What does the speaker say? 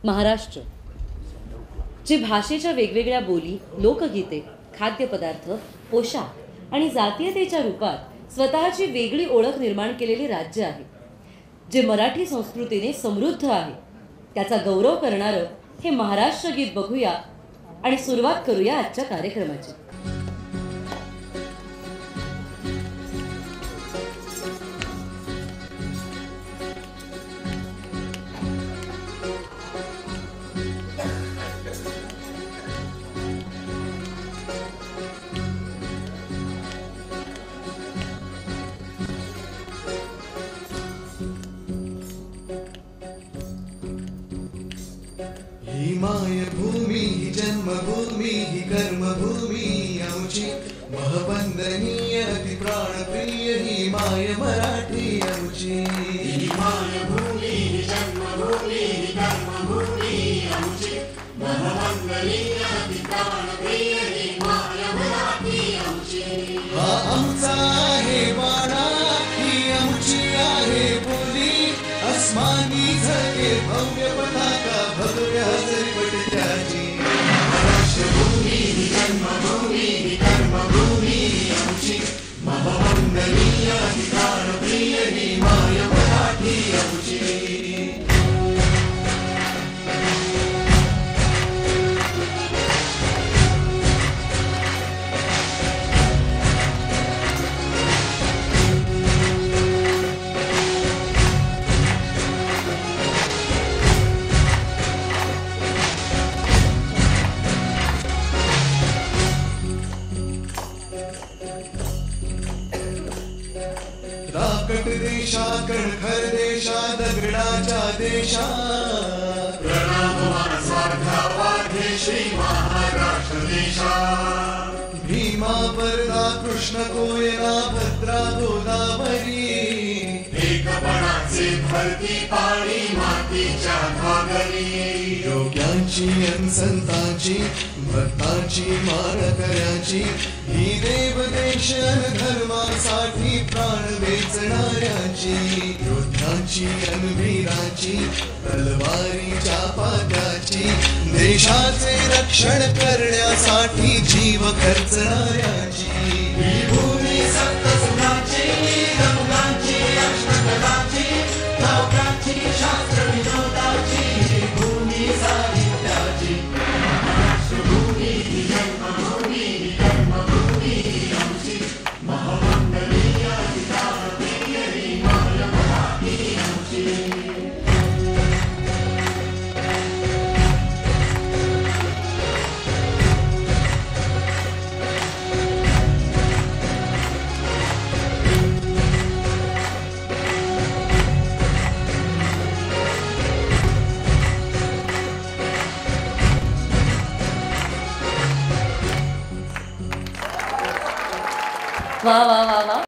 महाराष्ट्र, जे भाषेच्या वेगवेगळ्या बोली, लोकगीते, खाद्यपदार्थ, पोशाख आणि जातीयतेच्या रूपात स्वतःची वेगळी ओळख निर्माण केलेले राज्य आहे, जे मराठी संस्कृतीने समृद्ध आहे, त्याचा गौरव करणारं हे महाराष्ट्र गीत बघूया आणि सुरुवात करूया आजच्या कार्यक्रमाची. ही मायभूमी, ही जन्मभूमी, ही कर्मभूमी आमची महवंदनीय अति प्राणप्रिय ही माय मराठी आमची. ही मायभूमी, ही जन्मभूमी, ही कर्मभूमी आमची महवंदनीय अति प्राणप्रिय ही माय मराठी आमची. हा आमचा आहे वाडा, ही आमची आहे बोली, अस्मानी झळके भव्य पताका भगव्या हजरी त्याची. महाराष्ट्रभूमी, ही जन्मभूमी, ही कर्मभूमी आमची महवंदनीय अति प्राणप्रिय ही माय मराठी आमची. राकट देशा, कणखर देशा, दगडाच्या देशा, प्रणाम मानसार्था वाढे श्री महाराष्ट्र देशा. भीमा वरदा कृष्ण कोयना भद्रा गोदावरी, एकपणाचे भरती पाणी मातीच्या घागरी. योग्यांची अन संतांची भक्तांची मानकऱ्यांची ही देवदेश अन धर्मासाठी प्राण वेचणाऱ्यांची, योद्ध्यांची अन वीरांची तलवारीच्या पात्याची, देशाचे रक्षण करण्यासाठी जीव खर्चणाऱ्यांची. ही भूमी सप्तसुरांची, रंगांची, अष्टकलांची, नौकांची, शास्त्र विनोदाची ही भूमी साहित्याची. महाराष्ट्रभूमी, ही जन्मभूमी, ही कर्मभूमी आमची महवंदनीय अति प्राणप्रिय ही माय मराठी आमची. वा वा वा वा.